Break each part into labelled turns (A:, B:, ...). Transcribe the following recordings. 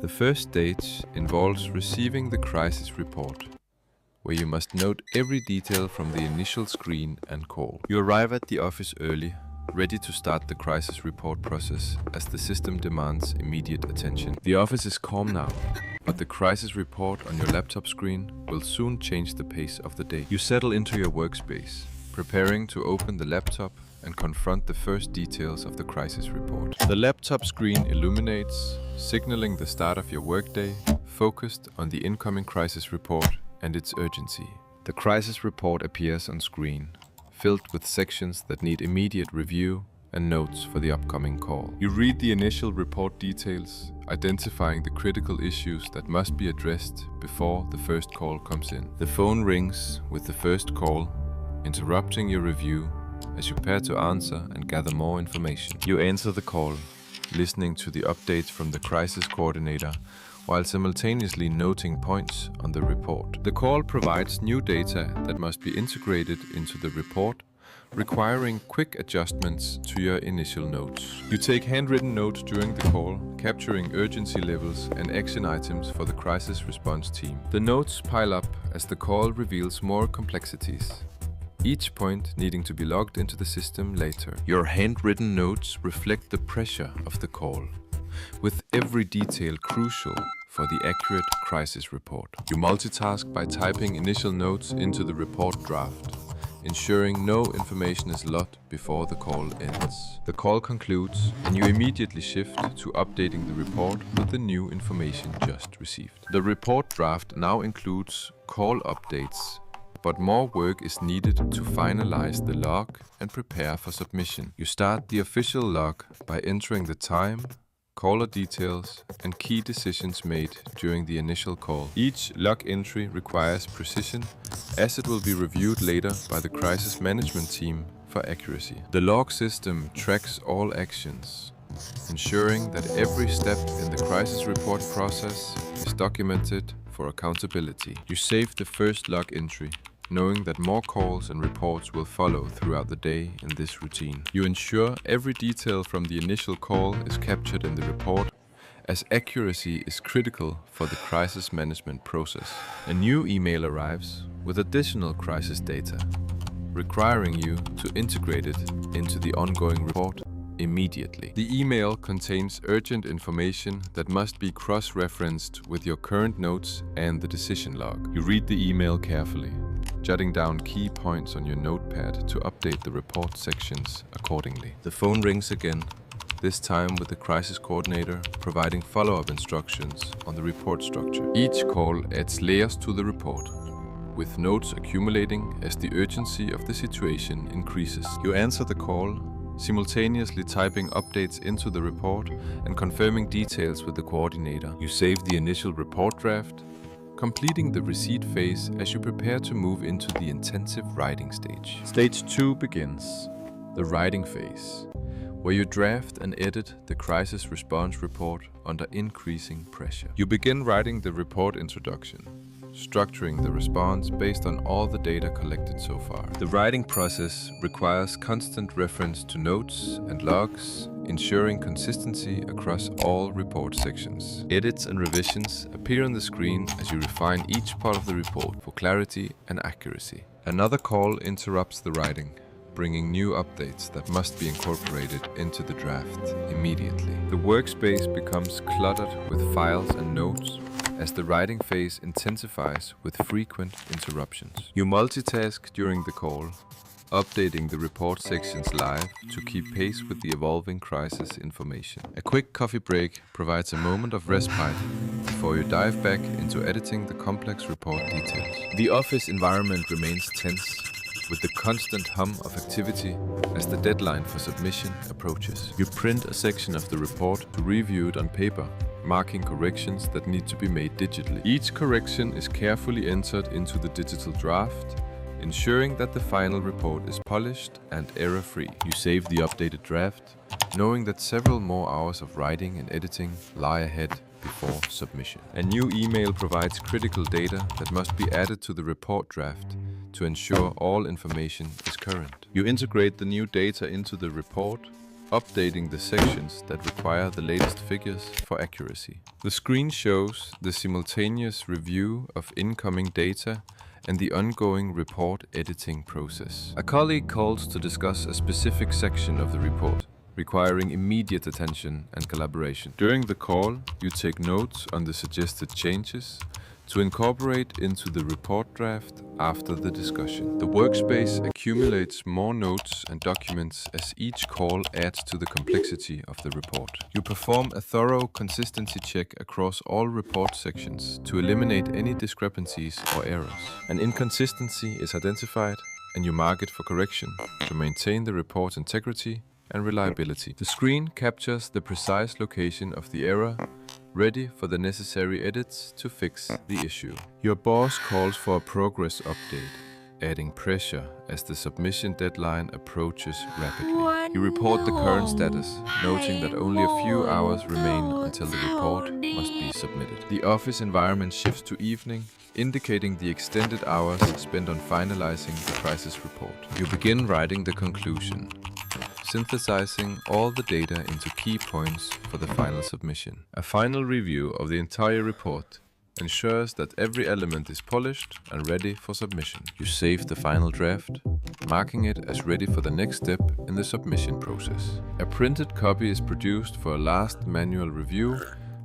A: The first stage involves receiving the crisis report, where you must note every detail from the initial screen and call. You arrive at the office early, ready to start the crisis report process as the system demands immediate attention. The office is calm now, but the crisis report on your laptop screen will soon change the pace of the day. You settle into your workspace, preparing to open the laptop and confront the first details of the crisis report. The laptop screen illuminates, signaling the start of your workday, focused on the incoming crisis report and its urgency. The crisis report appears on screen, filled with sections that need immediate review and notes for the upcoming call. You read the initial report details, identifying the critical issues that must be addressed before the first call comes in. The phone rings with the first call, interrupting your review as you prepare to answer and gather more information. You answer the call, listening to the updates from the crisis coordinator, while simultaneously noting points on the report. The call provides new data that must be integrated into the report, requiring quick adjustments to your initial notes. You take handwritten notes during the call, capturing urgency levels and action items for the crisis response team. The notes pile up as the call reveals more complexities, each point needing to be logged into the system later. Your handwritten notes reflect the pressure of the call, with every detail crucial for the accurate crisis report. You multitask by typing initial notes into the report draft, ensuring no information is lost before the call ends. The call concludes, and you immediately shift to updating the report with the new information just received. The report draft now includes call updates, but more work is needed to finalize the log and prepare for submission. You start the official log by entering the time, caller details, and key decisions made during the initial call. Each log entry requires precision, as it will be reviewed later by the crisis management team for accuracy. The log system tracks all actions, ensuring that every step in the crisis report process is documented for accountability. You save the first log entry, knowing that more calls and reports will follow throughout the day in this routine. You ensure every detail from the initial call is captured in the report, as accuracy is critical for the crisis management process. A new email arrives with additional crisis data, requiring you to integrate it into the ongoing report immediately. The email contains urgent information that must be cross-referenced with your current notes and the decision log. You read the email carefully, jotting down key points on your notepad to update the report sections accordingly. The phone rings again, this time with the crisis coordinator providing follow-up instructions on the report structure. Each call adds layers to the report, with notes accumulating as the urgency of the situation increases. You answer the call, simultaneously typing updates into the report and confirming details with the coordinator. You save the initial report draft, completing the receipt phase as you prepare to move into the intensive writing stage. Stage 2 begins, the writing phase, where you draft and edit the crisis response report under increasing pressure. You begin writing the report introduction, structuring the response based on all the data collected so far. The writing process requires constant reference to notes and logs, ensuring consistency across all report sections. Edits and revisions appear on the screen as you refine each part of the report for clarity and accuracy. Another call interrupts the writing, bringing new updates that must be incorporated into the draft immediately. The workspace becomes cluttered with files and notes as the writing phase intensifies with frequent interruptions. You multitask during the call, updating the report sections live to keep pace with the evolving crisis information. A quick coffee break provides a moment of respite before you dive back into editing the complex report details. The office environment remains tense, with the constant hum of activity as the deadline for submission approaches. You print a section of the report to review it on paper, marking corrections that need to be made digitally. Each correction is carefully entered into the digital draft, ensuring that the final report is polished and error-free. You save the updated draft, knowing that several more hours of writing and editing lie ahead before submission. A new email provides critical data that must be added to the report draft to ensure all information is current. You integrate the new data into the report, updating the sections that require the latest figures for accuracy. The screen shows the simultaneous review of incoming data and the ongoing report editing process. A colleague calls to discuss a specific section of the report, requiring immediate attention and collaboration. During the call, you take notes on the suggested changes to incorporate into the report draft after the discussion. The workspace accumulates more notes and documents as each call adds to the complexity of the report. You perform a thorough consistency check across all report sections to eliminate any discrepancies or errors. An inconsistency is identified and you mark it for correction to maintain the report's integrity and reliability. The screen captures the precise location of the error, ready for the necessary edits to fix the issue. Your boss calls for a progress update, adding pressure as the submission deadline approaches rapidly. You report the current status, noting that only a few hours remain until the report must be submitted. The office environment shifts to evening, indicating the extended hours spent on finalizing the crisis report. You begin writing the conclusion, synthesizing all the data into key points for the final submission. A final review of the entire report ensures that every element is polished and ready for submission. You save the final draft, marking it as ready for the next step in the submission process. A printed copy is produced for a last manual review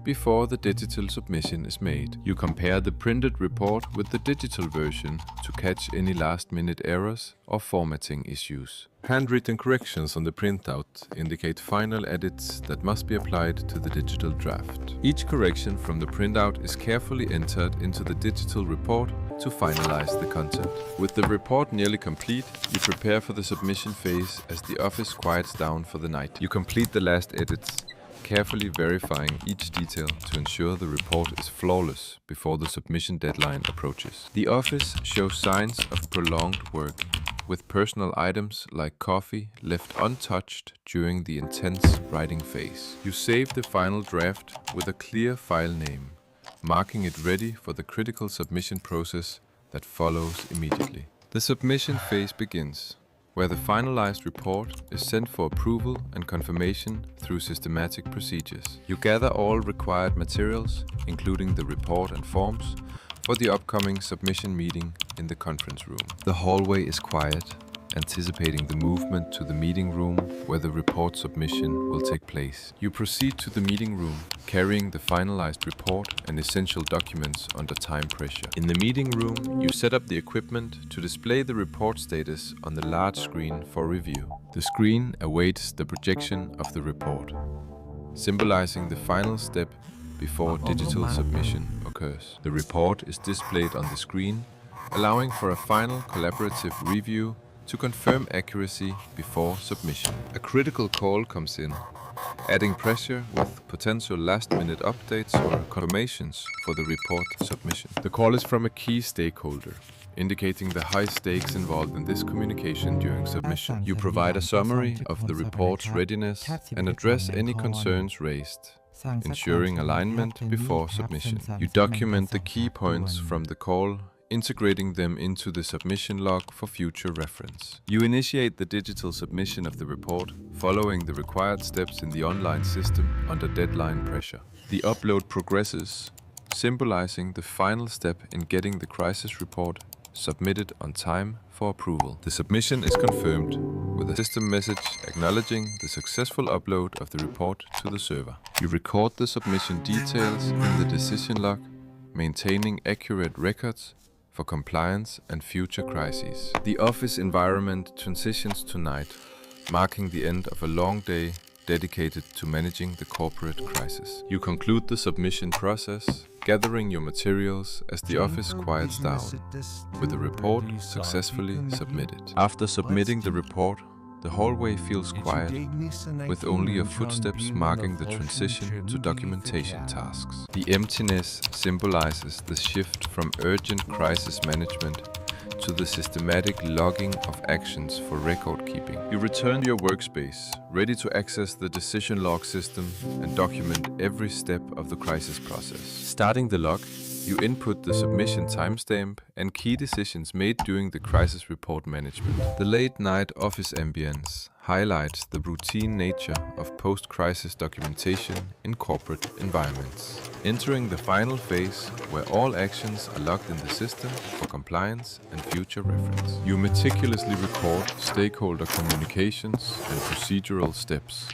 A: before the digital submission is made. You compare the printed report with the digital version to catch any last-minute errors or formatting issues. Handwritten corrections on the printout indicate final edits that must be applied to the digital draft. Each correction from the printout is carefully entered into the digital report to finalize the content. With the report nearly complete, you prepare for the submission phase as the office quiets down for the night. You complete the last edits, carefully verifying each detail to ensure the report is flawless before the submission deadline approaches. The office shows signs of prolonged work, with personal items like coffee left untouched during the intense writing phase. You save the final draft with a clear file name, marking it ready for the critical submission process that follows immediately. The submission phase begins, where the finalized report is sent for approval and confirmation through systematic procedures. You gather all required materials, including the report and forms, for the upcoming submission meeting in the conference room. The hallway is quiet, anticipating the movement to the meeting room where the report submission will take place. You proceed to the meeting room, carrying the finalized report and essential documents under time pressure. In the meeting room, you set up the equipment to display the report status on the large screen for review. The screen awaits the projection of the report, symbolizing the final step before digital submission occurs. The report is displayed on the screen, allowing for a final collaborative review to confirm accuracy before submission. A critical call comes in, adding pressure with potential last-minute updates or confirmations for the report submission. The call is from a key stakeholder, indicating the high stakes involved in this communication during submission. You provide a summary of the report's readiness and address any concerns raised, ensuring alignment before submission. You document the key points from the call, integrating them into the submission log for future reference. You initiate the digital submission of the report, following the required steps in the online system under deadline pressure. The upload progresses, symbolizing the final step in getting the crisis report submitted on time for approval. The submission is confirmed with a system message acknowledging the successful upload of the report to the server. You record the submission details in the decision log, maintaining accurate records for compliance and future crises. The office environment transitions to night, marking the end of a long day dedicated to managing the corporate crisis. You conclude the submission process, gathering your materials as the office quiets down, with the report successfully submitted. After submitting the report, the hallway feels quiet, with only your footsteps marking the transition to documentation tasks. The emptiness symbolizes the shift from urgent crisis management to the systematic logging of actions for record keeping. You return to your workspace, ready to access the decision log system and document every step of the crisis process. Starting the log, you input the submission timestamp and key decisions made during the crisis report management. The late-night office ambience highlights the routine nature of post-crisis documentation in corporate environments. Entering the final phase, where all actions are logged in the system for compliance and future reference. You meticulously record stakeholder communications and procedural steps,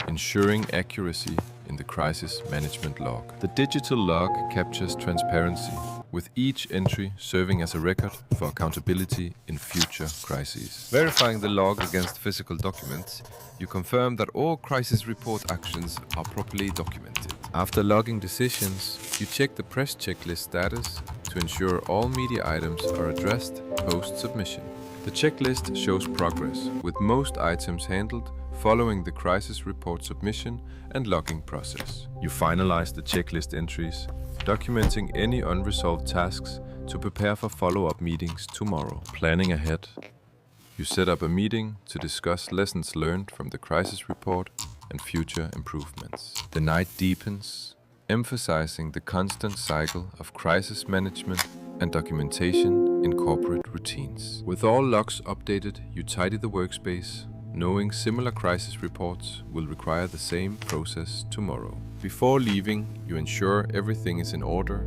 A: ensuring accuracy in the crisis management log. The digital log captures transparency, with each entry serving as a record for accountability in future crises. Verifying the log against physical documents, you confirm that all crisis report actions are properly documented. After logging decisions, you check the press checklist status to ensure all media items are addressed post-submission. The checklist shows progress, with most items handled following the crisis report submission and logging process. You finalize the checklist entries, documenting any unresolved tasks to prepare for follow-up meetings tomorrow. Planning ahead, you set up a meeting to discuss lessons learned from the crisis report and future improvements. The night deepens, emphasizing the constant cycle of crisis management and documentation in corporate routines. With all logs updated, you tidy the workspace, knowing similar crisis reports will require the same process tomorrow. Before leaving, you ensure everything is in order,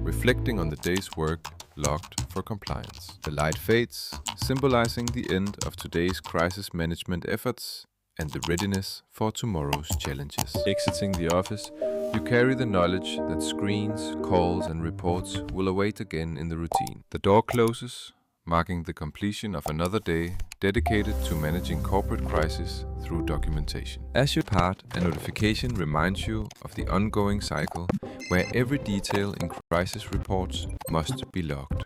A: reflecting on the day's work logged for compliance. The light fades, symbolizing the end of today's crisis management efforts and the readiness for tomorrow's challenges. Exiting the office, you carry the knowledge that screens, calls and reports will await again in the routine. The door closes, marking the completion of another day dedicated to managing corporate crisis through documentation. As you depart, a notification reminds you of the ongoing cycle where every detail in crisis reports must be logged.